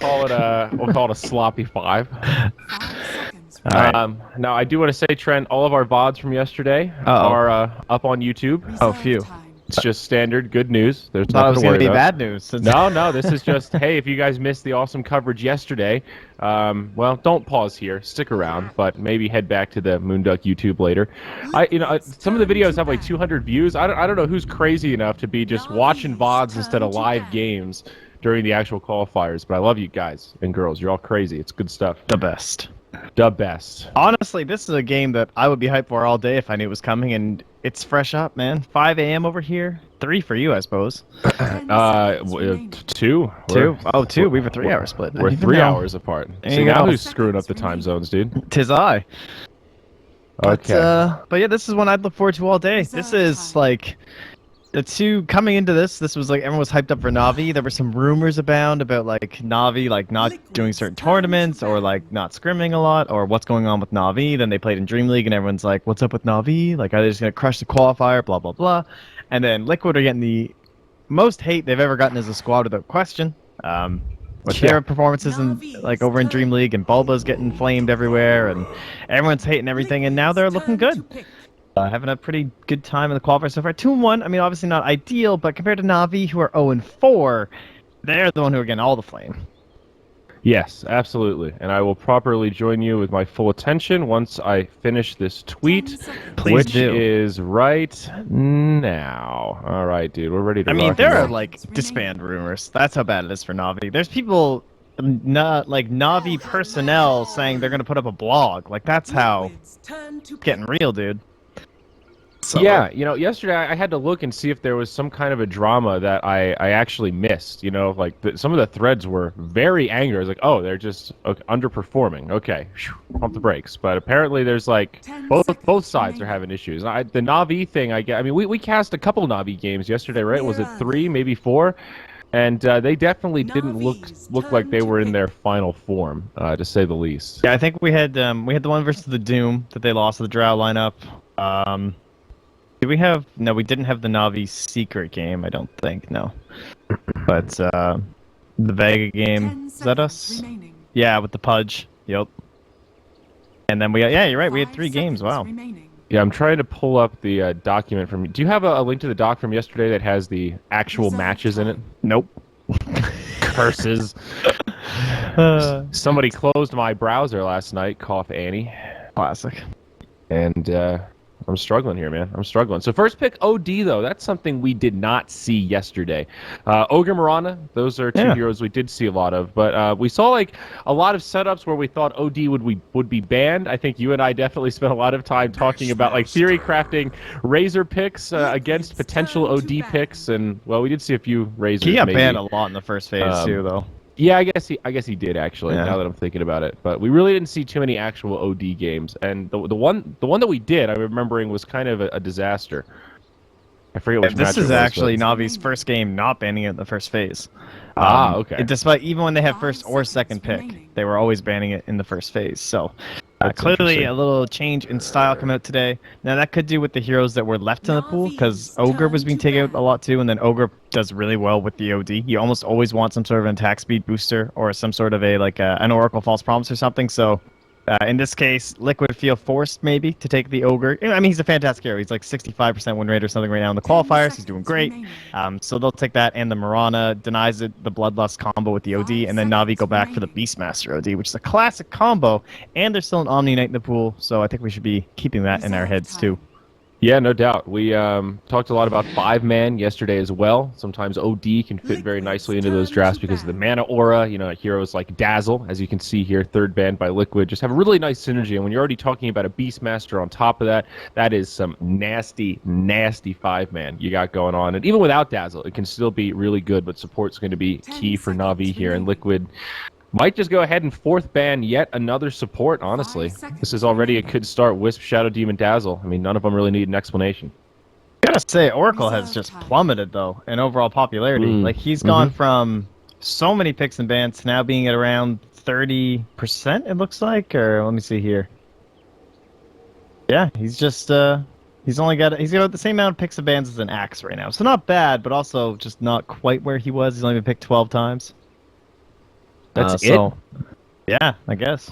we'll call it a sloppy 5. All right. Now I do want to say, Trent, all of our VODs from yesterday are up on YouTube. Oh, phew. It's just standard good news. There's Thought it nothing was to worry gonna be about. bad news. Since... No, this is just, hey, if you guys missed the awesome coverage yesterday, well, don't pause here. Stick around, but maybe head back to the Moonduck YouTube later. Some of the videos have like 200 views. I don't know who's crazy enough to be just watching VODs instead of live games during the actual qualifiers, but I love you guys and girls. You're all crazy. It's good stuff. The best. The best. Honestly, this is a game that I would be hyped for all day if I knew it was coming, and it's fresh up, man. 5 a.m. over here. 3 for you, I suppose. 2. 2. Oh, 2. We have a 3-hour split. We're 3 hours apart. See, now who's screwing up the time zones, dude? Tis I. Okay. But yeah, this is one I'd look forward to all day. This is like... The two coming into this was like everyone was hyped up for Na'Vi. There were some rumors about like Na'Vi like not doing certain tournaments or like not scrimming a lot or what's going on with Na'Vi. Then they played in Dream League and everyone's like, "What's up with Na'Vi? Like, are they just gonna crush the qualifier?" Blah blah blah. And then Liquid are getting the most hate they've ever gotten as a squad without question. With their performances in like over in Dream League and Bulba's getting flamed everywhere and everyone's hating everything and now they're looking good. Having a pretty good time in the qualifier so far. 2-1, I mean, obviously not ideal, but compared to Na'Vi, who are 0-4, they're the one who are getting all the flame. Yes, absolutely. And I will properly join you with my full attention once I finish this tweet, which is right now. All right, dude, we're ready to rock. I mean, there are, like, disband rumors. That's how bad it is for Na'Vi. There's people, like, Na'Vi personnel saying they're going to put up a blog. Like, that's how it's getting real, dude. So, yeah, yesterday I had to look and see if there was some kind of a drama that I actually missed. Like some of the threads were very angry. I was like, oh, they're just underperforming. Okay, pump the brakes. But apparently there's like both sides are having issues. The Na'Vi thing, I mean, we cast a couple Na'Vi games yesterday, right? Was it 3, maybe 4? And they definitely didn't look like they were in their final form, to say the least. Yeah, I think we had the one versus the Doom that they lost to the Drow lineup. Did we have... No, we didn't have the Na'Vi secret game, I don't think, no. But, the Vega game, is that us? Yeah, with the Pudge, yep. And then yeah, you're right, we had 3 games, wow. Yeah, I'm trying to pull up the document from... Do you have a link to the doc from yesterday that has the actual matches in it? Nope. Curses. Somebody closed my browser last night, cough Annie. Classic. And, I'm struggling here, man. I'm struggling. So first pick, OD, though. That's something we did not see yesterday. Ogre Mirana, those are 2 heroes we did see a lot of. But we saw like a lot of setups where we thought OD would be banned. I think you and I definitely spent a lot of time talking about like theory crafting Razor picks against potential OD picks. And, well, we did see a few Razors. He got banned a lot in the first phase, too, though. Yeah, I guess he did actually. Yeah. Now that I'm thinking about it, but we really didn't see too many actual OD games, and the one that we did, I'm remembering, was kind of a disaster. I forget which. This is actually Na'Vi's first game not banning it in the first phase. Okay. Despite even when they have first or second pick, they were always banning it in the first phase. So clearly a little change in style coming out today. Now that could do with the heroes that were left in the pool, because Ogre was being taken out a lot too, and then Ogre does really well with the OD. You almost always want some sort of an attack speed booster or some sort of an Oracle False Promise or something. So in this case, Liquid feel forced maybe to take the Ogre. I mean, he's a fantastic hero. He's like 65% win rate or something right now in the qualifiers. He's doing great. So they'll take that, and the Mirana denies it the Bloodlust combo with the OD, and then Na'Vi go back for the Beastmaster OD, which is a classic combo, and there's still an Omni Knight in the pool, so I think we should be keeping that in our heads too. Yeah, no doubt. We talked a lot about 5-man yesterday as well. Sometimes OD can fit very nicely into those drafts because of the mana aura. Heroes like Dazzle, as you can see here, 3rd banned by Liquid, just have a really nice synergy. And when you're already talking about a Beastmaster on top of that, that is some nasty, nasty 5-man you got going on. And even without Dazzle, it can still be really good, but support's going to be key for Na'Vi here. And Liquid might just go ahead and 4th ban yet another support, honestly. This is already a good start. Wisp, Shadow Demon, Dazzle. I mean, none of them really need an explanation. I gotta say, Oracle has just plummeted, though, in overall popularity. Like, he's gone from so many picks and bans to now being at around 30%, it looks like. Or, let me see here. Yeah, he's just, he's got the same amount of picks and bans as an Axe right now. So not bad, but also just not quite where he was. He's only been picked 12 times. That's it? So, yeah, I guess.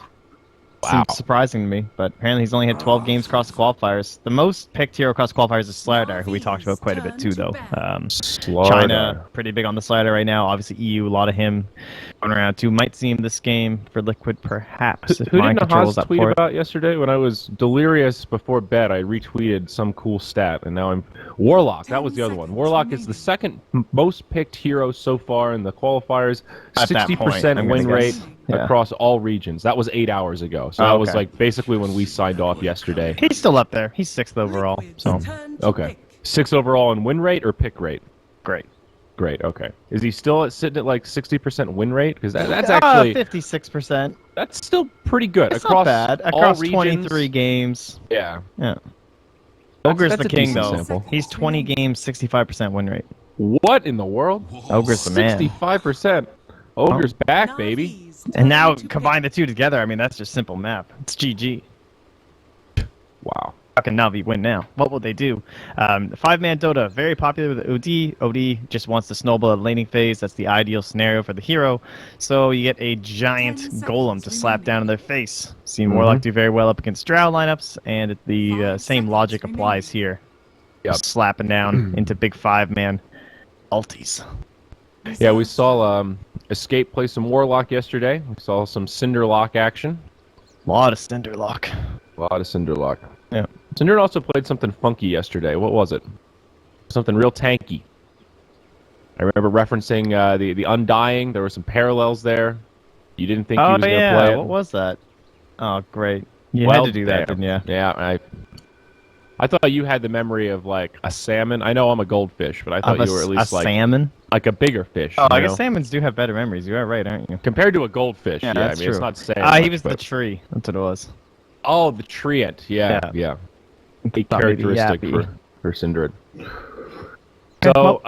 Wow. Seems surprising to me, but apparently he's only had 12 games across the qualifiers. The most picked hero across qualifiers is Slardar, who we talked about quite a bit too, though. China, pretty big on the slider right now. Obviously, EU, a lot of him going around too. Might see him this game for Liquid, perhaps. Who did Nahaz tweet about yesterday? When I was delirious before bed, I retweeted some cool stat, and now I'm... Warlock, that was the other one. Warlock is the second most picked hero so far in the qualifiers. 60% win rate across all regions. That was 8 hours ago. So that was like basically when we signed off yesterday. He's still up there. He's 6th overall. So okay. 6th overall in win rate or pick rate? Great, okay. Is he still sitting at like 60% win rate? Because that's actually 56%. That's still pretty good. It's across not bad. Across 23 games. Yeah. Ogre's the king, though. Sample. He's 20 games, 65% win rate. What in the world? Ogre's the man. 65%. Ogre's back, baby. And now combine the two together. I mean, that's just simple math. It's GG. Wow. How can Na'Vi win now? What will they do? 5-man Dota, very popular with OD. OD just wants to snowball at laning phase. That's the ideal scenario for the hero. So you get a giant golem to slap down in their face. Seen Warlock do very well up against Drow lineups, and the same logic applies here. Just slapping down into big 5-man ultis. Yeah, we saw Escape play some Warlock yesterday. We saw some Cinderlock action. A lot of Cinderlock. Yeah. Cinder also played something funky yesterday. What was it? Something real tanky. I remember referencing the Undying. There were some parallels there. You didn't think he was going to play it. What was that? Oh, great. You had to do that, didn't you? Yeah, I thought you had the memory of like a salmon. I know I'm a goldfish, but I thought you were at least a salmon? Like a bigger fish. Oh, I guess salmons do have better memories. You are right, aren't you? Compared to a goldfish, yeah, that's true. It's not saying he was the tree. That's what it was. Oh, the treant. Yeah. A characteristic for Syndred. So,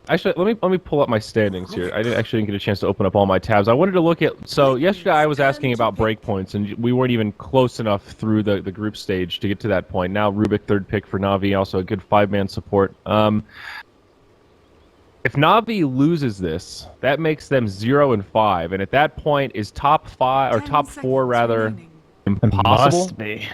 actually, let me pull up my standings here. I didn't get a chance to open up all my tabs. I wanted to look at... So, yesterday I was asking about breakpoints, and we weren't even close enough through the group stage to get to that point. Now, Rubik, 3rd pick for Na'Vi, also a good 5-man support. If Na'Vi loses this, that makes them 0-5, and at that point, is top 5, or top 4, rather, impossible? Must be.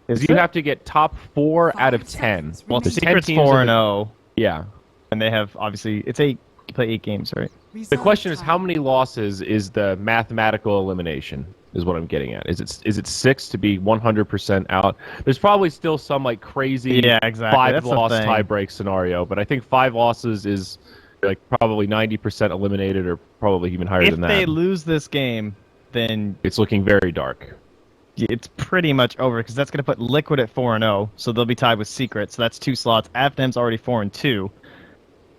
Because you have to get top 4 out of 10. Well, the Secret's 4-0. Yeah. And they have, obviously, you play 8 games, right? The question is, how many losses is the mathematical elimination, is what I'm getting at. Is it 6 to be 100% out? There's probably still some, like, crazy 5-loss tie-break scenario, but I think 5 losses is, like, probably 90% eliminated, or probably even higher than that. If they lose this game, then... It's looking very dark. It's pretty much over, because that's going to put Liquid at 4-0, so they'll be tied with Secret, so that's 2 slots. Afnem's already 4-2,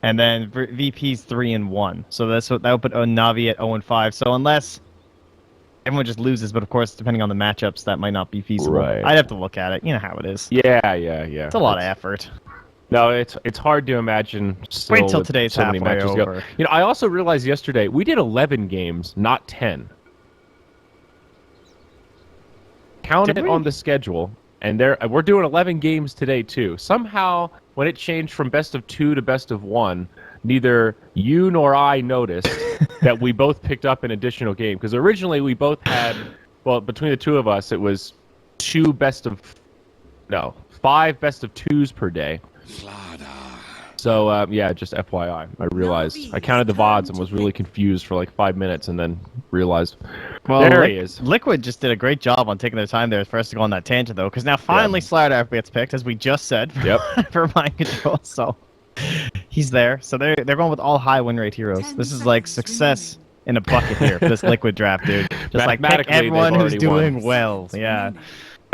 and then VP's 3-1, so that'll put Na'Vi at 0-5. So unless everyone just loses, but of course, depending on the matchups, that might not be feasible. Right. I'd have to look at it. You know how it is. Yeah. It's a lot of effort. No, it's hard to imagine. Wait till today's halfway over. You know, I also realized yesterday we did 11 games, not 10. Count it on the schedule, and we're doing 11 games today too. Somehow, when it changed from best of 2 to best of 1, neither you nor I noticed that we both picked up an additional game. Because originally we both had, well, between the two of us, it was 5 best of 2s per day. So, yeah, just FYI, I realized. I counted the VODs and was really confused for like 5 minutes and then realized, well, there he is. Liquid just did a great job on taking their time there for us to go on that tangent, though, because now finally Slark gets picked, as we just said, for mind control, so he's there. So they're going with all high win rate heroes. This is like success in a bucket here for this Liquid draft, dude. Just like pick everyone who's doing well. Yeah.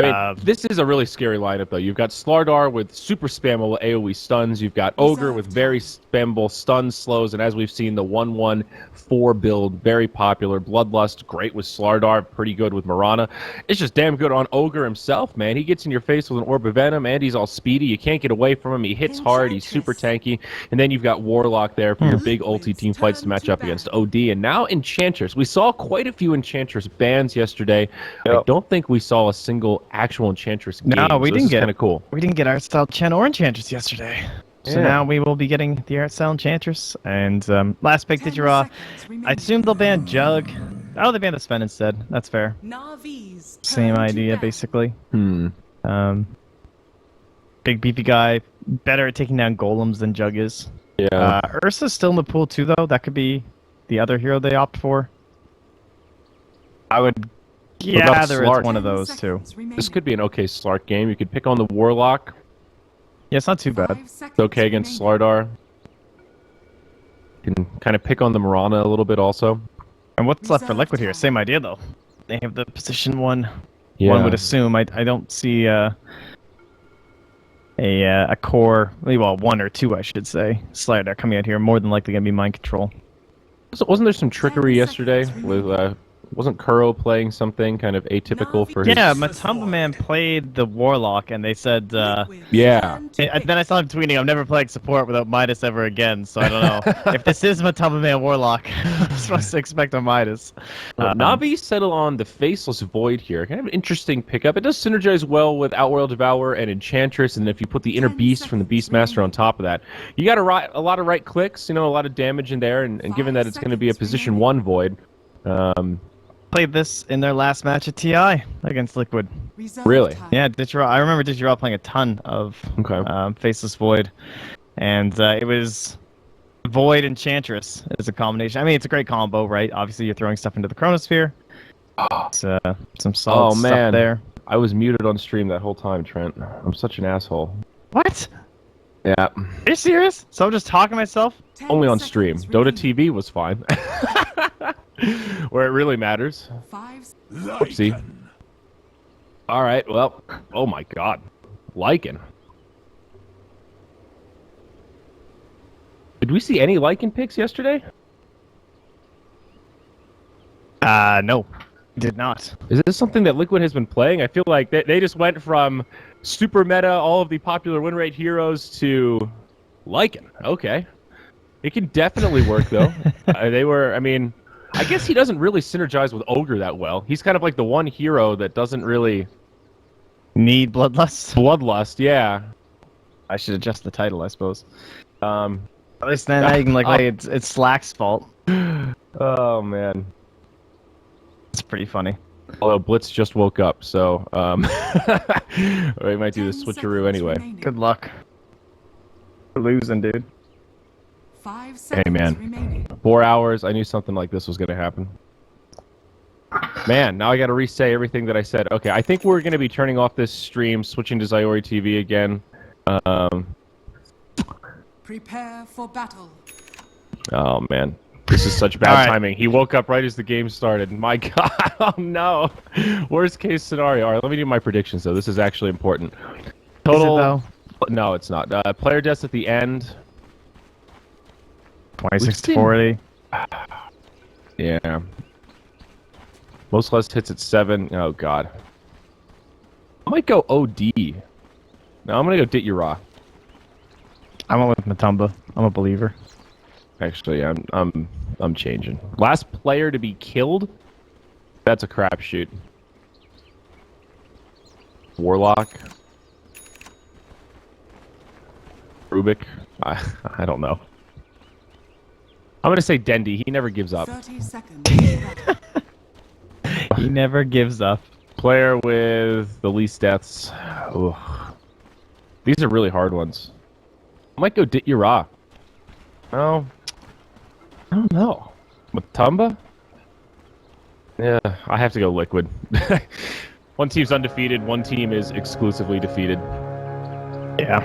I mean, this is a really scary lineup, though. You've got Slardar with super spammable AoE stuns. You've got Ogre with very spammable stuns, slows, and as we've seen, the 1-1-4 build, very popular. Bloodlust, great with Slardar, pretty good with Mirana. It's just damn good on Ogre himself, man. He gets in your face with an Orb of Venom, and he's all speedy. You can't get away from him. He hits hard. He's super tanky. And then you've got Warlock there for your big ulti team fights to match up against OD. And now Enchantress. We saw quite a few Enchantress bans yesterday. I don't think we saw a single actual Enchantress game. No, we didn't get kind of cool. We didn't get art style Chen or Enchantress yesterday. So now we will be getting the art style Enchantress. And last pick, did you I assume they'll ban Jug. Oh, they banned the Sven instead. That's fair. Navi's Same turn to idea, ban. basically. Hmm. Big beefy guy, better at taking down golems than Jug is. Yeah. Ursa's still in the pool too, though. That could be the other hero they opt for. I would about gather Slark? it's one of those two. This could be an okay Slark game. You could pick on the Warlock. Yeah, it's not too bad. It's okay against Slardar. You can kind of pick on the Mirana a little bit also. And what's left for Liquid here? Same idea, though. They have the position one. Yeah. One would assume. I don't see a core, well, one or two, I should say, Slider coming out here. More than likely going to be mind control. Wasn't there some trickery yesterday with wasn't Kuro playing something kind of atypical for his... Yeah, Matumba Man played the Warlock, and they said, Yeah. then I saw him tweeting, I'm never playing support without Midas ever again, so I don't know. If this is Matumba Man Warlock, I'm supposed to expect a Midas. Navi settle on the Faceless Void here. Kind of an interesting pickup. It does synergize well with Outworld Devourer and Enchantress, and if you put the Inner Beast from the Beastmaster on top of that, you got a lot of right clicks, you know, a lot of damage in there, and given that it's going to be a position 1 Void, Played this in their last match at TI against Liquid. Really? Yeah, Ditcheraw. I remember Ditcheraw playing a ton of Faceless Void, and it was Void Enchantress as a combination. I mean, it's a great combo, right? Obviously, you're throwing stuff into the Chronosphere. It's, some solid stuff there. I was muted on stream that whole time, Trent. I'm such an asshole. What? Yeah. Are you serious? So I'm just talking to myself? Only on stream. Dota TV was fine. Where it really matters. Oopsie. Alright, well. Oh my god. Lycan. Did we see any Lycan picks yesterday? No. Did not. Is this something that Liquid has been playing? I feel like they just went from super meta, all of the popular win rate heroes, to Lycan. Okay. It can definitely work, though. I mean, I guess he doesn't really synergize with Ogre that well. He's kind of like the one hero that doesn't really... Need Bloodlust? Bloodlust, yeah. I should adjust the title, I suppose. At least then I can, it's Slack's fault. Oh, man. It's pretty funny. Although Blitz just woke up, so we might do the switcheroo anyway. Good luck. We're losing, dude. Hey, man. 4 hours. I knew something like this was going to happen. Man, now I got to re-say everything that I said. Okay, I think we're going to be turning off this stream, switching to Zyori TV again. Prepare for battle. Oh, man. This is such bad timing. He woke up right as the game started. My god. Oh, no. Worst case scenario. All right, let me do my predictions, though. This is actually important. Total... Is it, though? No, it's not. Player deaths at the end. 26 to 40. Yeah. Most less hits at 7. Oh, God. I might go OD. No, I'm going to go Ditya. I went with Matumba. I'm a believer. Actually, I'm changing. Last player to be killed? That's a crapshoot. Warlock. Rubik. I don't know. I'm gonna say Dendi. He never gives up. 30 seconds. He never gives up. Player with the least deaths. Ugh. These are really hard ones. I might go Ditya. Oh. I don't know. Matumba? Yeah, I have to go Liquid. One team's undefeated, one team is exclusively defeated. Yeah,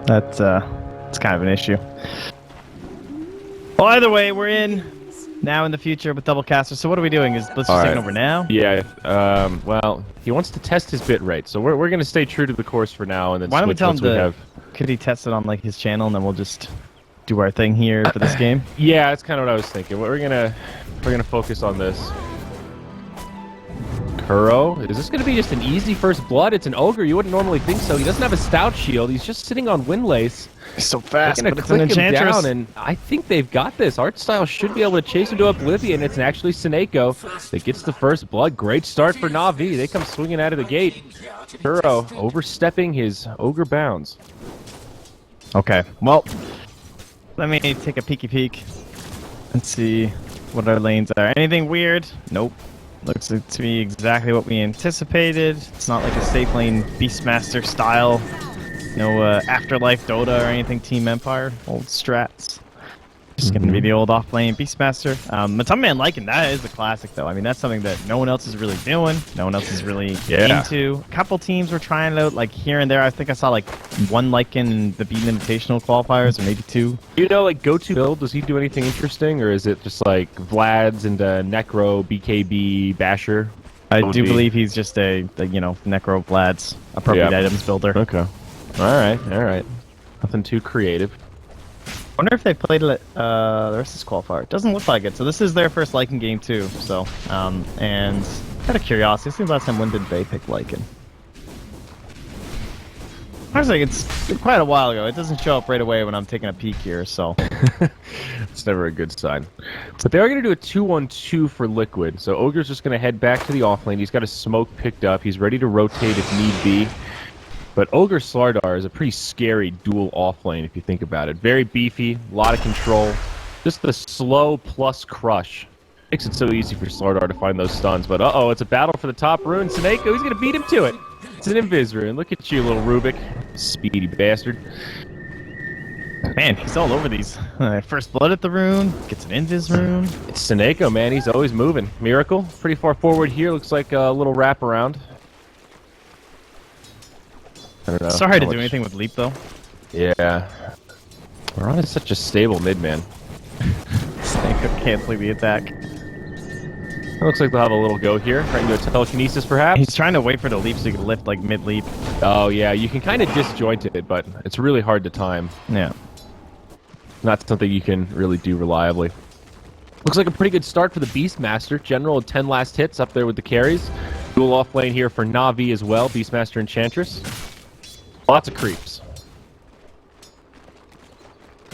that's kind of an issue. Well, either way, we're in now in the future with double caster. So what are we doing? Is Blitz just taking over now? Yeah. Well, he wants to test his bit rate, so we're gonna stay true to the course for now, and then why don't we switch tell once him we have. Could he test it on like his channel, and then we'll just do our thing here for this game? Yeah, that's kind of what I was thinking. We're gonna focus on this. Kuro, is this gonna be just an easy first blood? It's an ogre. You wouldn't normally think so. He doesn't have a stout shield. He's just sitting on Windlace. He's so fast, They're gonna click him down, and I think they've got this. Artstyle should be able to chase him to Oblivion. It's actually Seneko that gets the first blood. Great start for Na'Vi. They come swinging out of the gate. Kuro overstepping his ogre bounds. Okay, well, let me take a peeky peek and see what our lanes are. Anything weird? Nope. Looks to be exactly what we anticipated. It's not like a safe lane Beastmaster style. No Afterlife Dota or anything Team Empire. Old strats. Just going to be the old off-lane Beastmaster. Matumban Lycan, that is a classic, though. I mean, that's something that no one else is really doing. No one else is really into. A couple teams were trying it out, like, here and there. I think I saw, like, one Lycan in the Beaten Invitational qualifiers, or maybe two. You know, like, go-to build, does he do anything interesting? Or is it just, like, Vlad's and Necro, BKB, Basher? I do believe he's just a you know, Necro Vlad's appropriate items builder. Okay. Alright. Nothing too creative. I wonder if they played it the rest of this qualifier. It doesn't look like it. So this is their first Lycan game too. So, and out of curiosity, this is the last time when did they pick Lycan? I was like, it's quite a while ago. It doesn't show up right away when I'm taking a peek here, so. It's never a good sign. But they are going to do a 2-1-2 for Liquid. So Ogre's just going to head back to the offlane. He's got his smoke picked up. He's ready to rotate if need be. But Ogre Slardar is a pretty scary dual offlane if you think about it. Very beefy, a lot of control. Just the slow plus crush. Makes it so easy for Slardar to find those stuns. But uh-oh, it's a battle for the top rune. Seneko, he's going to beat him to it. It's an Invis rune. Look at you, little Rubik. Speedy bastard. Man, he's all over these. First blood at the rune, gets an Invis rune. It's Seneko, man. He's always moving. Miracle, pretty far forward here. Looks like a little wraparound. I don't know. It's so hard to do anything with Leap, though. Yeah. Ron is such a stable mid, man. Seneko canceling the attack. It looks like they'll have a little go here. Right into a telekinesis, perhaps? He's trying to wait for the leap so he can lift, like, mid-leap. Oh, yeah. You can kind of disjoint it, but it's really hard to time. Yeah. Not something you can really do reliably. Looks like a pretty good start for the Beastmaster. General 10 last hits up there with the carries. Dual off lane here for Na'Vi as well. Beastmaster Enchantress. Lots of creeps.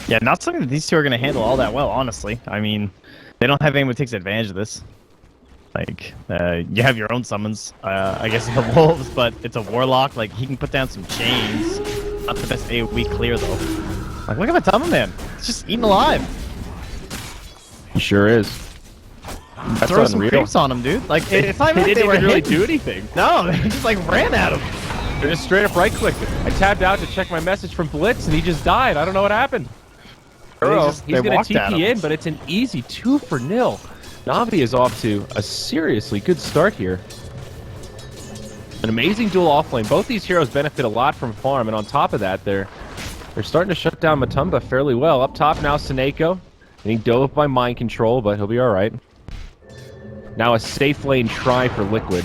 Yeah, not something that these two are going to handle all that well, honestly. I mean, they don't have anyone who takes advantage of this. Like, you have your own summons, I guess, the Wolves, but it's a Warlock. Like, he can put down some chains. Not the best AoE clear, though. Like, look at Matama, man. He's just eaten alive. He sure is. That's Throw some unreal. creeps on him, dude. Like, it's not like They they were didn't really hitting. do anything. No, they just, like, ran at him. They just straight up right-clicked it. I tabbed out to check my message from Blitz, and he just died. I don't know what happened. He's going to TP in, but it's an easy 2-0. Na'Vi is off to a seriously good start here. An amazing dual offlane. Both these heroes benefit a lot from farm, and on top of that, they're starting to shut down Matumba fairly well. Up top now, Seneko. Getting dove by mind control, but he'll be all right. Now a safe lane try for Liquid.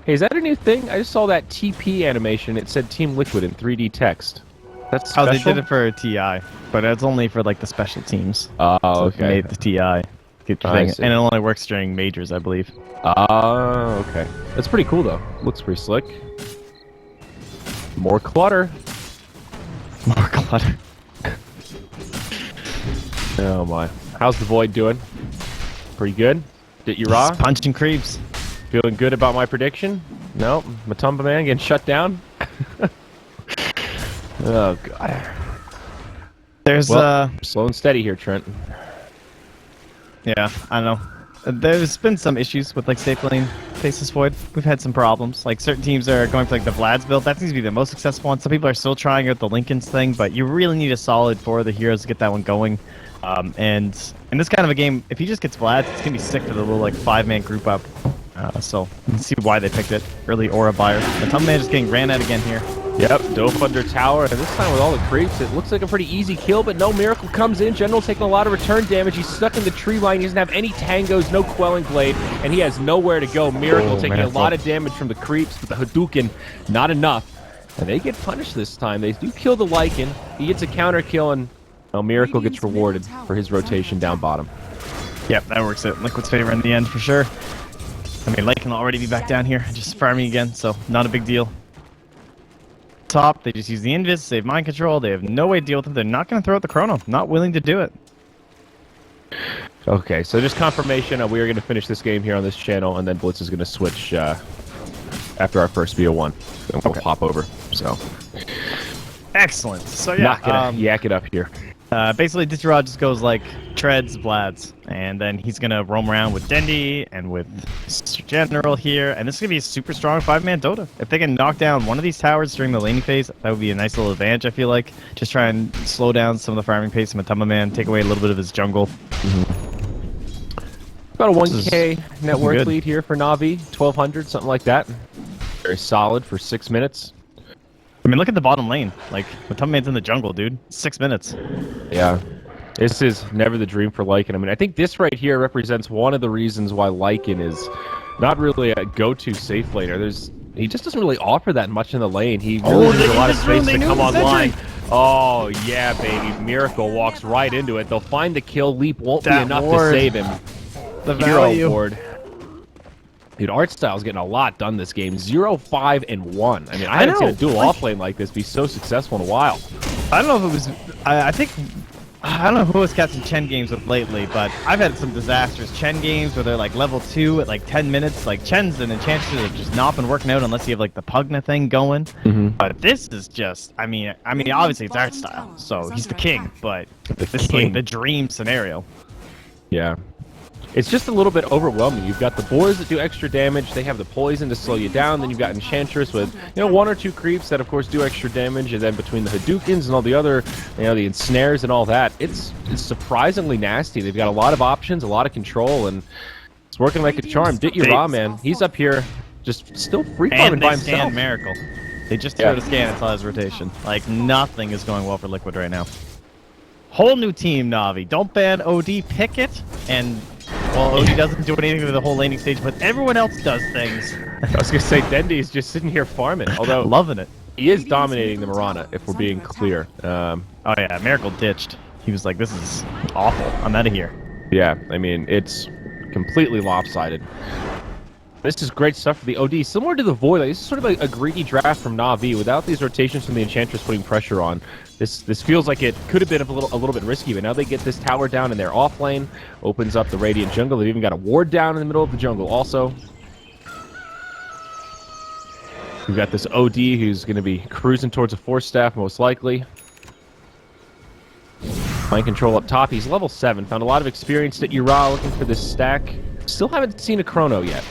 Hey, is that a new thing? I just saw that TP animation. It said Team Liquid in 3D text. That's special? Oh, they did it for TI, but it's only for, like, the special teams. Oh, So okay. they made the TI. Good thing. And it only works during majors, I believe. Oh, okay. That's pretty cool, though. Looks pretty slick. More clutter. More clutter. Oh, my. How's the Void doing? Pretty good? Did you raw? Just punching creeps. Feeling good about my prediction? No? Matumba man getting shut down? Oh, God. There's, slow and steady here, Trent. Yeah, I don't know. There's been some issues with, like, safe lane Faceless Void. We've had some problems. Like, certain teams are going for, like, the Vlad's build. That seems to be the most successful one. Some people are still trying out the Lincoln's thing, but you really need a solid 4 of the heroes to get that one going. And in this kind of a game, if he just gets Vlad's, it's going to be sick for the little, like, 5-man group up. So you can see why they picked it. Early Aura buyer. Matumba just getting ran at again here. Yep, Dope under tower, and this time with all the creeps, it looks like a pretty easy kill, but no Miracle comes in. General taking a lot of return damage. He's stuck in the tree line. He doesn't have any tangos, no Quelling Blade, and he has nowhere to go. Miracle taking a lot of damage from the creeps, but the Hadouken, not enough. And they get punished this time. They do kill the Lycan. He gets a counter kill, and Miracle gets rewarded for his rotation down bottom. Yep, that works out. Liquid's favor in the end, for sure. I mean, Lycan will already be back down here, just farming again, so not a big deal. Top, they just use the Invis, save mind control. They have no way to deal with it. They're not going to throw out the Chrono. Not willing to do it. Okay, so just confirmation. We are going to finish this game here on this channel, and then Blitz is going to switch after our first VO1. Then we'll hop over. So Excellent. So yeah, not gonna yak it up here. Basically, Ditcherod just goes like treads Vlad's, and then he's gonna roam around with Dendi and with Mr. General here, and this is gonna be a super strong 5-man Dota. If they can knock down one of these towers during the laning phase, that would be a nice little advantage. I feel like just try and slow down some of the farming pace of Matama Man, take away a little bit of his jungle. About a 1K net worth good. lead here for Na'Vi, 1200, something like that. Very solid for 6 minutes. I mean, look at the bottom lane. Like, Matama Man's in the jungle, dude. 6 minutes. Yeah. This is never the dream for Lycan. I mean, I think this right here represents one of the reasons why Lycan is not really a go-to safe laner. He just doesn't really offer that much in the lane. He really needs a lot of space to come online. Oh, yeah, baby. Miracle walks right into it. They'll find the kill. Leap won't be enough to save him. The Hero value. board. Dude, Artstyle's getting a lot done this game. 0-5 and 1. I mean, I haven't seen a dual offlane like this be so successful in a while. I don't know if it was... I think... I don't know who was catching Chen games with lately, but I've had some disastrous Chen games where they're like level 2 at like 10 minutes. Like Chen's and Enchantress have just not been working out unless you have like the Pugna thing going. But this is just... I mean, obviously it's Artstyle, so he's the king, but this is like the dream scenario. Yeah. It's just a little bit overwhelming. You've got the boars that do extra damage. They have the poison to slow you down. Then you've got Enchantress with, 1 or 2 creeps that, of course, do extra damage. And then between the Hadoukens and all the other, the ensnares and all that, it's surprisingly nasty. They've got a lot of options, a lot of control, and it's working like a charm. Ditcherod, man, he's up here just still free farming by himself. And Miracle. They just threw a scan until his rotation. Like, nothing is going well for Liquid right now. Whole new team, Na'Vi. Don't ban OD, pick it, and... Well, OD doesn't do anything with the whole laning stage, but everyone else does things. I was going to say, Dendi's just sitting here farming, although loving it. He is dominating the Mirana, if we're being clear. Oh yeah, Miracle ditched. He was like, this is awful. I'm out of here. Yeah, I mean, it's completely lopsided. This is great stuff for the OD. Similar to the Void, like, this is sort of a greedy draft from Na'Vi. Without these rotations from the Enchantress putting pressure on, this feels like it could have been a little bit risky, but now they get this tower down in their off lane, opens up the Radiant jungle. They've even got a ward down in the middle of the jungle also. We've got this OD who's going to be cruising towards a Force Staff, most likely. Mind control up top. He's level 7. Found a lot of experience at Ura looking for this stack. Still haven't seen a Chrono yet.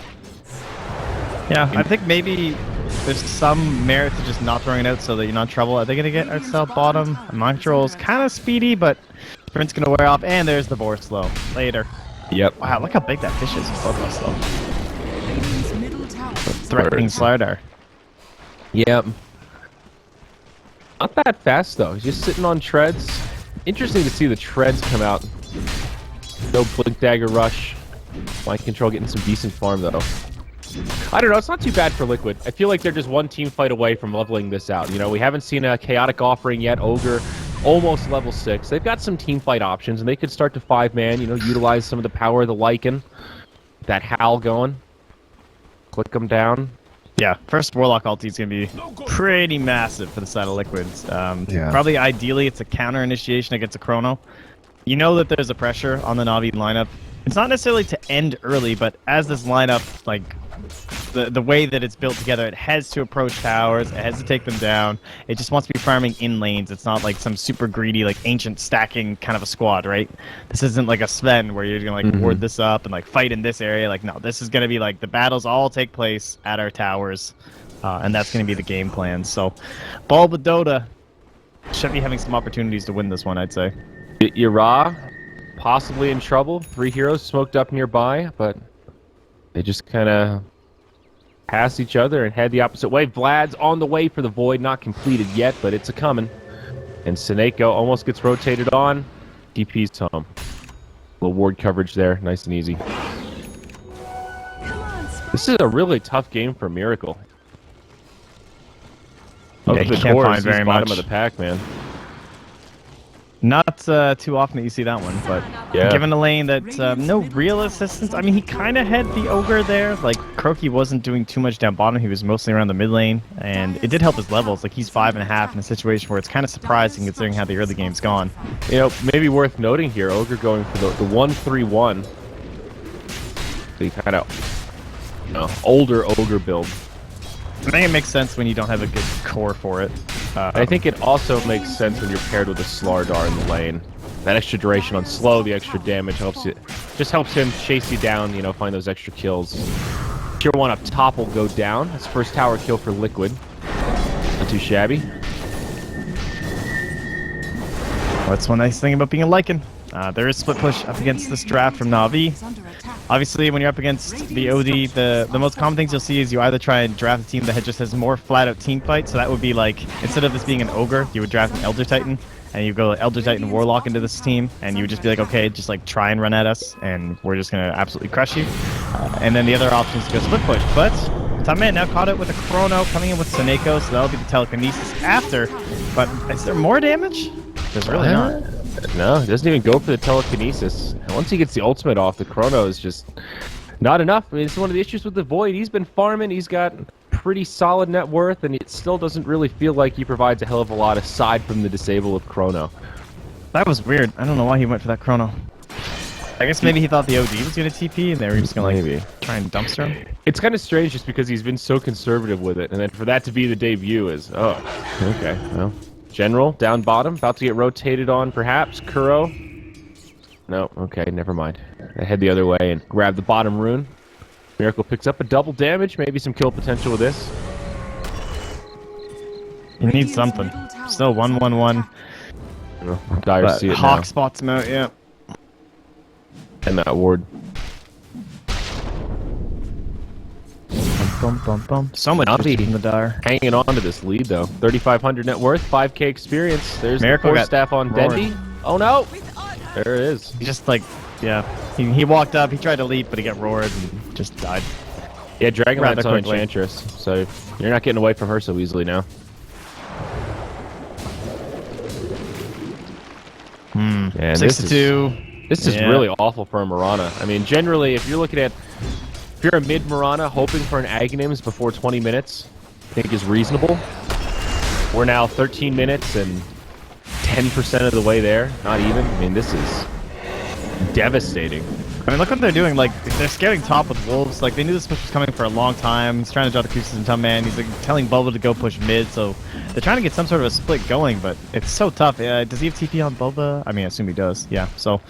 Yeah, I think maybe there's some merit to just not throwing it out so that you're not in trouble. Are they going to get Artstyle bottom? Mind control's kind of speedy, but sprint's going to wear off. And there's the boar slow. Later. Yep. Wow, look how big that fish is. It's slow. Radiant's middle tower. Threatening Slardar. Yep. Not that fast, though. He's just sitting on treads. Interesting to see the treads come out. No Blink Dagger rush. Mind control getting some decent farm, though. I don't know, it's not too bad for Liquid. I feel like they're just one team fight away from leveling this out. We haven't seen a chaotic offering yet. Ogre, almost level 6. They've got some team fight options, and they could start to 5-man, utilize some of the power of the Lycan. That Howl going. Click them down. Yeah, first Warlock ulti is going to be pretty massive for the side of Liquids. Probably ideally it's a counter initiation against a Chrono. You know that there's a pressure on the Na'Vi lineup. It's not necessarily to end early, but as this lineup, like, the way that it's built together, it has to approach towers, it has to take them down. It just wants to be farming in lanes. It's not like some super greedy, like, ancient stacking kind of a squad, right? This isn't like a Sven where you're going to, like, ward this up and, like, fight in this area. Like, no, this is going to be, like, the battles all take place at our towers, and that's going to be the game plan. So, Bulb with Dota should be having some opportunities to win this one, I'd say. Ura, possibly in trouble. 3 heroes smoked up nearby, but they just kind of passed each other and head the opposite way. Vlad's on the way for the Void, not completed yet, but it's a-coming. And Seneko almost gets rotated on. DP's home. Little ward coverage there, nice and easy. This is a really tough game for Miracle. Yeah, he can't find very much. Bottom of the pack, man. Not too often that you see that one, but given a lane that no real assistance. I mean, he kind of had the Ogre there. Like, Croaky wasn't doing too much down bottom. He was mostly around the mid lane, and it did help his levels. Like, he's 5.5 in a situation where it's kind of surprising considering how the early game's gone. Maybe worth noting here, Ogre going for the 1-3-1. The kind of older Ogre build. I think it makes sense when you don't have a good core for it. I think it also makes sense when you're paired with a Slardar in the lane. That extra duration on slow, the extra damage helps you. Just helps him chase you down, you know, find those extra kills. Tier 1 up top will go down. That's first tower kill for Liquid. Not too shabby. That's one nice thing about being a Lycan. There is split push up against this draft from Na'Vi. Obviously, when you're up against the OD, the most common things you'll see is you either try and draft a team that just has more flat-out team fight. So that would be like, instead of this being an Ogre, you would draft an Elder Titan. And you go Elder Titan Warlock into this team, and you would just be like, okay, just like try and run at us, and we're just gonna absolutely crush you. And then the other option is to go split push. But Top Man now caught it with a Chrono, coming in with Seneko, so that'll be the telekinesis after. But is there more damage? There's really not. No, he doesn't even go for the telekinesis. And once he gets the ultimate off, the Chrono is just not enough. I mean, it's one of the issues with the Void. He's been farming, he's got pretty solid net worth, and it still doesn't really feel like he provides a hell of a lot aside from the disable of Chrono. That was weird. I don't know why he went for that Chrono. I guess maybe he thought the OD was going to TP, and they were just going to like try and dumpster him. It's kind of strange just because he's been so conservative with it, and then for that to be the debut is, oh, okay, well. General, down bottom, about to get rotated on perhaps. Kuro. No, okay, never mind. I head the other way and grab the bottom rune. Miracle picks up a double damage, maybe some kill potential with this. You need something. Still 1-1-1. Dire see it Hawk now. spots him out, yeah. And that ward. Bum, bum, bum. So much Navi from the Dire. hanging on to this lead though. 3,500 net worth, 5k experience. There's Miracle the got force staff on roared. Dendi. Oh no! There it is. He just like, yeah. He walked up, he tried to leap, but he got roared and just died. Yeah, Dragonlance Rather on quickly. Enchantress, so you're not getting away from her so easily now. Yeah, 6-2. This is Yeah. really awful for a Mirana. I mean, generally, if you're looking at, if you're a mid Mirana hoping for an Aghanims before 20 minutes, I think is reasonable. We're now 13 minutes and 10% of the way there. Not even. I mean, this is devastating. I mean, look what they're doing. Like, they're scaling top with Wolves. Like, they knew this push was coming for a long time. He's trying to draw the Crucis and Tum Man. He's like telling Bubba to go push mid. So they're trying to get some sort of a split going, but it's so tough. Does he have TP on Bubba? I mean, I assume he does. Yeah. So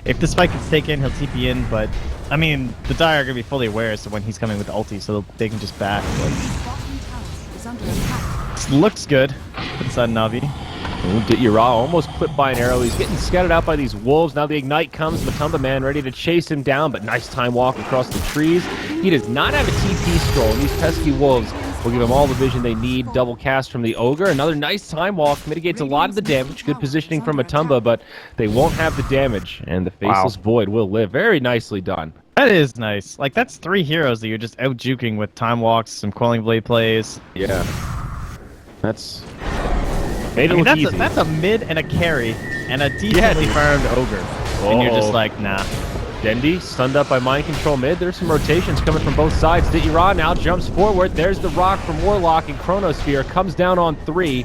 if the spike gets taken, he'll TP in. But I mean, the Dire are gonna be fully aware as to when he's coming with the ulti, so they can just back. But looks good inside Navi. You're almost clipped by an arrow. He's getting scattered out by these wolves. Now the ignite comes. Matumba Man ready to chase him down, but nice time walk across the trees. He does not have a TP scroll, and these pesky wolves will give him all the vision they need. Double cast from the Ogre. Another nice time walk. Mitigates a lot of the damage. Good positioning from Matumba, but they won't have the damage, and the Faceless Void will live. Very nicely done. That is nice. Like, that's 3 heroes that you're just out juking with time walks, some Quelling Blade plays. Yeah. That's... Made it I mean, look easy. that's a mid and a carry, and a decently farmed Ogre. And you're just like, nah. Dendi stunned up by mind control mid. There's some rotations coming from both sides. Ditira now jumps forward. There's the rock from Warlock, and Chronosphere comes down on 3.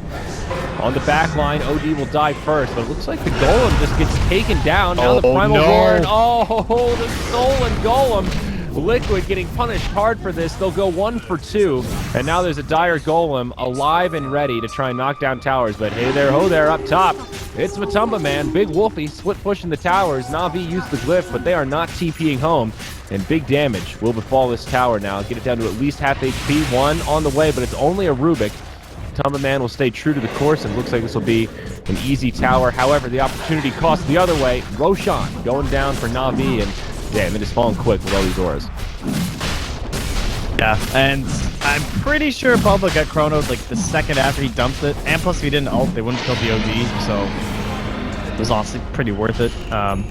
On the back line, OD will die first, but it looks like the Golem just gets taken down. Now the Primal Lord. Oh, the stolen Golem. Liquid getting punished hard for this. They'll go 1 for 2, and now there's a Dire Golem alive and ready to try and knock down towers. But hey there, ho there, up top. It's Matumba Man, Big Wolfie, split pushing the towers. Na'Vi used the glyph, but they are not TPing home, and big damage will befall this tower now. Get it down to at least half HP. 1 on the way, but it's only a Rubik. Matumba Man will stay true to the course, and looks like this will be an easy tower. However, the opportunity cost the other way. Roshan going down for Na'Vi, and damn, it is falling quick with all these auras. Yeah, and I'm pretty sure Bubba got chronoed like the second after he dumped it. And plus, if he didn't ult, they wouldn't kill the OD, so it was honestly pretty worth it.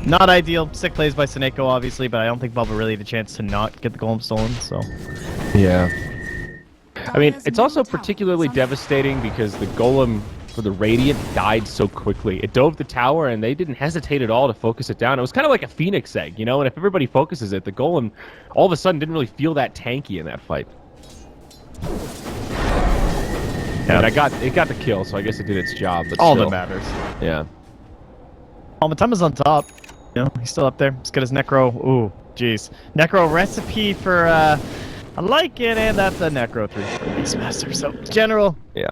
Not ideal. Sick plays by Seneko, obviously, but I don't think Bubba really had a chance to not get the golem stolen, so. Yeah. I mean, it's also particularly devastating because the golem for the Radiant died so quickly. It dove the tower, and they didn't hesitate at all to focus it down. It was kind of like a Phoenix egg, you know, and if everybody focuses it, the golem all of a sudden didn't really feel that tanky in that fight. Yeah, and it got the kill, so I guess it did its job. But all still. that matters. Yeah. Oh, Matumba's on top. You know, he's still up there. As good as Necro. Ooh, jeez. Necro recipe for I like it, and that's a Necro 3 for Beastmaster. So, general. Yeah.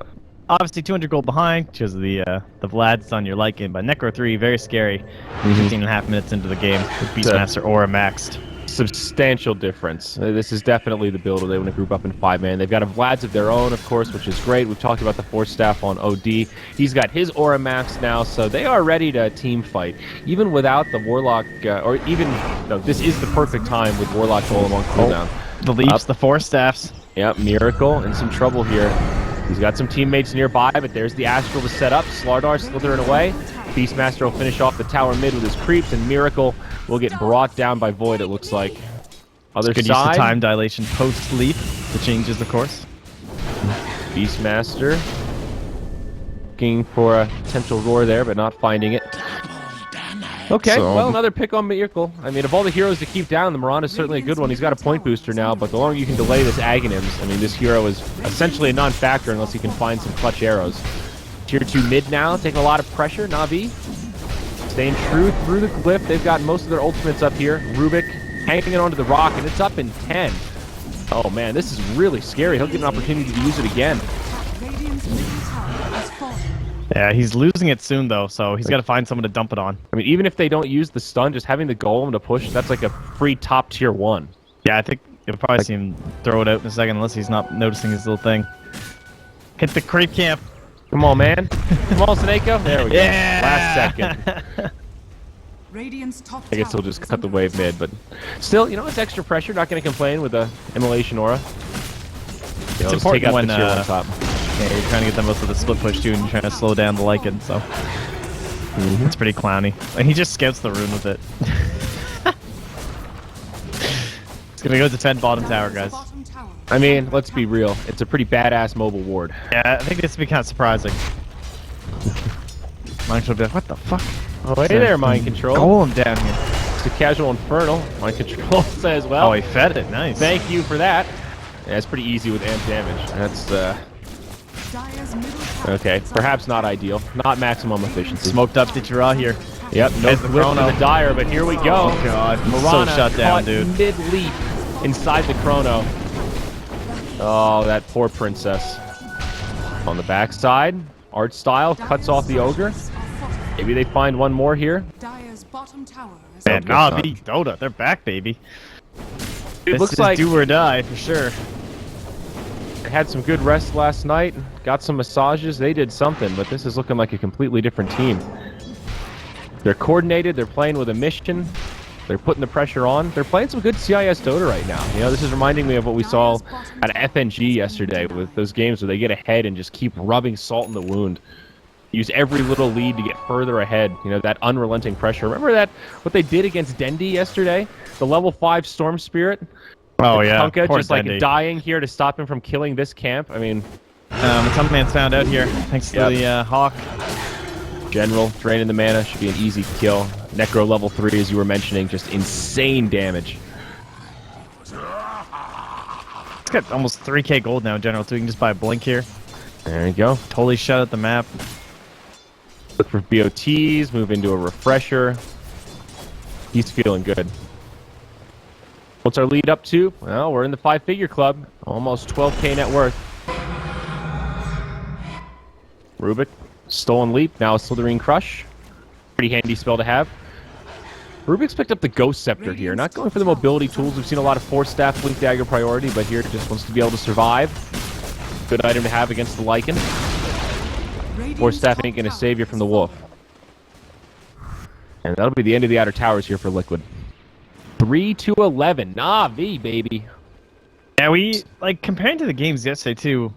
obviously 200 gold behind because of the Vlad's on your Lycan, but Necro 3 very scary. 15.5 minutes into the game with Beastmaster Aura maxed. Substantial difference. This is definitely the build where they want to group up in 5-man. They've got a Vlad's of their own, of course, which is great. We've talked about the Force Staff on OD. He's got his Aura maxed now, so they are ready to team fight. Even without the Warlock, this is the perfect time with Warlock Golem on cooldown. The Leaps, the Force Staffs. Yep, Miracle in some trouble here. He's got some teammates nearby, but there's the Astral to set up. Slardar slithering away. Beastmaster will finish off the tower mid with his creeps, and Miracle will get brought down by Void, it looks like. Other Good side. use of time dilation post-leap to changes the course. Beastmaster looking for a potential roar there, but not finding it. Okay, So- well, another pick on Miracle. I mean, of all the heroes to keep down, the Miranda is certainly a good one. He's got a point booster now, but the longer you can delay this Aghanim's, I mean, this hero is essentially a non-factor unless he can find some clutch arrows. Tier 2 mid now, taking a lot of pressure. Na'Vi staying true through the glyph. They've got most of their ultimates up here. Rubik hanging onto the rock, and it's up in 10. Oh man, this is really scary. He'll get an opportunity to use it again. Radiant's middle tower has fallen. Yeah, he's losing it soon though, so he's got to find someone to dump it on. I mean, even if they don't use the stun, just having the golem to push, that's like a free top tier 1. Yeah, I think you'll probably see him throw it out in a second unless he's not noticing his little thing. Hit the creep camp. Come on, man. Come on, Snako. There we go. Yeah! Last second. Radiant's top I guess he'll tower just is cut the under wave attack. mid, but still, you know, it's extra pressure. Not going to complain with the Immolation Aura. It's important when the tier 1 top. yeah, you're trying to get them most of the split push too, and you're trying to slow down the Lycan, so it's pretty clowny. And he just scouts the rune with it. He's gonna go defend bottom tower, guys. Bottom tower. I mean, let's be real. It's a pretty badass mobile ward. Yeah, I think this would be kind of surprising. Mind Control will be like, what the fuck? Oh, hey there, Mind Control. Golem down here. It's a casual Infernal. Mind Control says, well, Oh, he fed it. Nice. thank you for that. Yeah, it's pretty easy with amp damage. That's, Dire's middle tower okay. is under Perhaps not attack. ideal. Not maximum efficiency. Smoked up the Jura here. Yep, no There's the clip chrono. in the Dire, but here we go. Oh god, Mirana so shut down, caught dude. mid-leap inside the chrono. Oh, that poor princess. On the backside, art style cuts off the ogre. Dire's are fortified. Maybe they find one more here. Dire's bottom tower is Man, Okay, Na'Vi, Dota, they're back, baby. It This looks is like do or die for sure. they had some good rest last night, got some massages, they did something, but this is looking like a completely different team. They're coordinated, they're playing with a mission, they're putting the pressure on. They're playing some good CIS Dota right now. You know, this is reminding me of what we saw at FNG yesterday with those games where they get ahead and just keep rubbing salt in the wound. Use every little lead to get further ahead. You know, that unrelenting pressure. Remember that, what they did against Dendi yesterday? The level 5 Storm Spirit? Oh yeah, Kunkka poor just like Dendi. dying here to stop him from killing this camp. I mean, Some man's found out here, thanks to Yep. the Hawk. General, draining the mana, should be an easy kill. Necro level 3, as you were mentioning, just insane damage. It's got almost 3k gold now in general, so you can just buy a blink here. There you go. Totally shut out the map. Look for BOTs, move into a refresher. He's feeling good. What's our lead up to? Well, we're in the 5-figure club. Almost 12k net worth. Rubik, Stolen Leap, now a Slithering Crush. Pretty handy spell to have. Rubik's picked up the Ghost Scepter here. Not going for the mobility tools. We've seen a lot of Force Staff, Blink Dagger priority, but here just wants to be able to survive. Good item to have against the Lycan. Radiant's Force Staff top ain't gonna tower save you is from the Wolf. And that'll be the end of the outer towers here for Liquid. 3-11. Na'Vi, baby. Yeah, we, like, comparing to the games yesterday, too,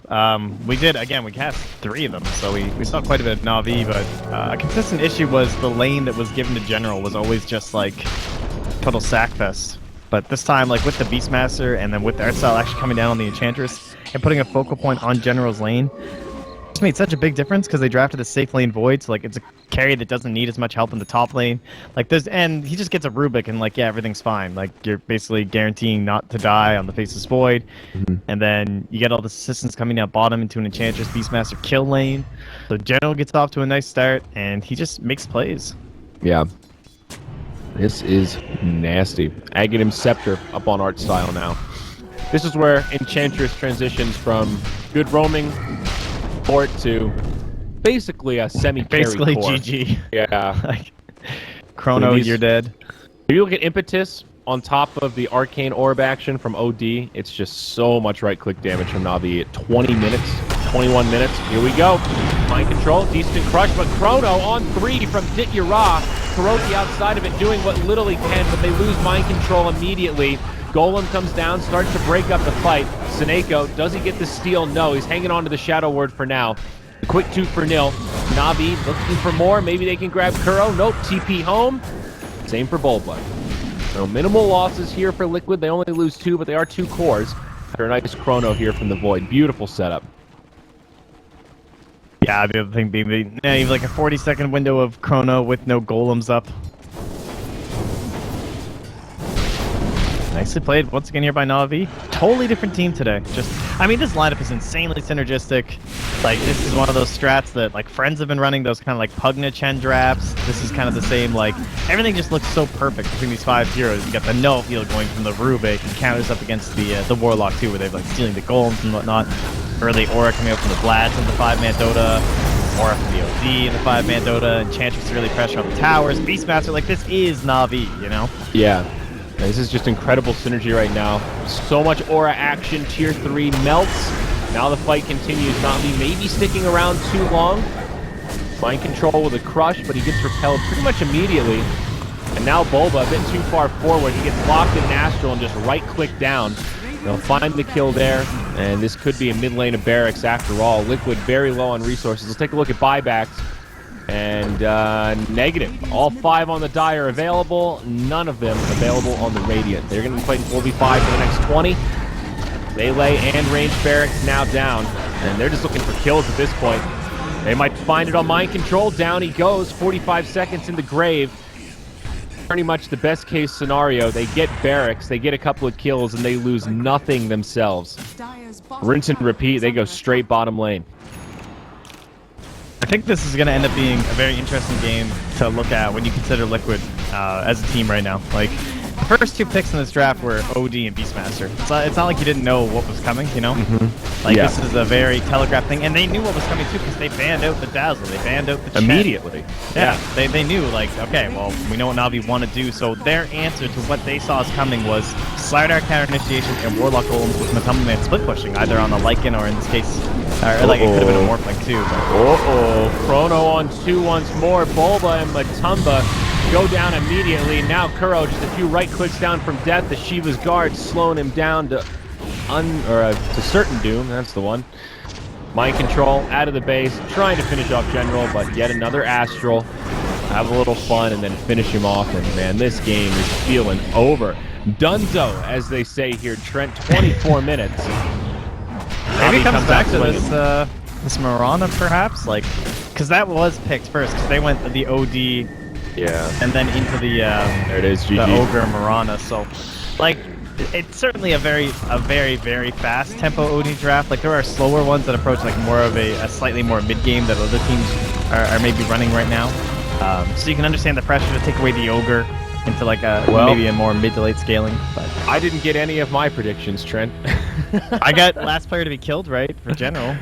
we cast 3 of them, so we saw quite a bit of Na'Vi, but a consistent issue was the lane that was given to General was always just, like, total sackfest. But this time, like, with the Beastmaster and then with the art style actually coming down on the Enchantress and putting a focal point on General's lane, it's made such a big difference because they drafted a safe lane Void, so, like, it's a carry that doesn't need as much help in the top lane. Like, and he just gets a Rubik and, like, yeah, everything's fine. Like, you're basically guaranteeing not to die on the Faceless Void. And then you get all the assistants coming down bottom into an Enchantress Beastmaster kill lane. So General gets off to a nice start, and he just makes plays. Yeah. This is nasty. Aghanim Scepter up on art style now. This is where Enchantress transitions from good roaming support to basically a semi-carry Basically core. GG. Yeah. Like, Chrono, These- you're dead. If you look at Impetus on top of the Arcane Orb action from OD, it's just so much right-click damage from Navi at 20 minutes, 21 minutes. Here we go. Mind Control, decent crush, but Chrono on 3 from Dityara. Kuroki outside of it doing what little he can, but they lose Mind Control immediately. Golem comes down, starts to break up the fight. Seneko, does he get the steal? No, he's hanging on to the Shadow Word for now. A quick 2 for nil. Navi looking for more. Maybe they can grab Kuro. Nope, TP home. Same for Bulba. So minimal losses here for Liquid. They only lose 2, but they are 2 cores. After a nice Chrono here from the Void. Beautiful setup. Yeah, the other thing being, you have like a 40-second window of Chrono with no golems up. Nicely played once again here by Navi. Totally different team today. I mean, this lineup is insanely synergistic. Like, this is one of those strats that, like, friends have been running, those kind of, like, Pugna Chen drafts. This is kind of the same, like, everything just looks so perfect between these 5 heroes. You got the Null Field going from the Rubik, and counters up against the Warlock, too, where they're, like, stealing the golems and whatnot. Early Aura coming out from the Blast in the 5-man Dota. Aura from the OD in the 5-man Dota. Enchantress really pressure on the towers. Beastmaster, like, this is Navi, you know? Yeah. This is just incredible synergy right now. So much aura action. Tier 3 melts. Now the fight continues. Navi maybe sticking around too long. Mind Control with a crush, but he gets repelled pretty much immediately. And now Bulba, a bit too far forward. He gets locked in Astral and just right-click down. They'll find the kill there, and this could be a mid lane of Barracks after all. Liquid very low on resources. Let's take a look at buybacks. And negative. All 5 on the die are available. None of them available on the Radiant. They're going to be fighting 4v5 for the next 20. Melee and ranged Barracks now down. And they're just looking for kills at this point. They might find it on Mind Control. Down he goes. 45 seconds in the grave. Pretty much the best case scenario. They get Barracks, they get a couple of kills, and they lose nothing themselves. Rinse and repeat. They go straight bottom lane. I think this is going to end up being a very interesting game to look at when you consider Liquid as a team right now. Like, the first 2 picks in this draft were OD and Beastmaster. It's not like you didn't know what was coming, you know? Like, Yeah. this is a very telegraphed thing, and they knew what was coming too because they banned out the Dazzle, they banned out the Chen. Immediately. Yeah, they knew, like, okay, well, we know what Navi want to do, so their answer to what they saw as coming was Slide Art counter initiation and Warlock Golems with Matumba Man split pushing, either on the Lycan or in this case, or like it could have been a Morphling too. But. Chrono on 2 once more. Bulba and Matumba go down immediately. Now Kuro just a few right clicks down from death. The Shiva's guard slowing him down to certain doom. That's the one. Mind Control out of the base, trying to finish off General, but yet another Astral. Have a little fun and then finish him off. And man, this game is feeling over. Dunzo, as they say here. Trent, 24 minutes. Maybe it Navi comes back out to swinging. this Mirana, perhaps, like, because that was picked first, because they went the OD Yeah. and then into the There it is, the GG. Ogre Mirana. So, like, it's certainly a very fast tempo OD draft. Like, there are slower ones that approach like more of a slightly more mid game that other teams are maybe running right now. So you can understand the pressure to take away the Ogre into like maybe a more mid to late scaling. But I didn't get any of my predictions, Trent. I got last player to be killed, right, for General.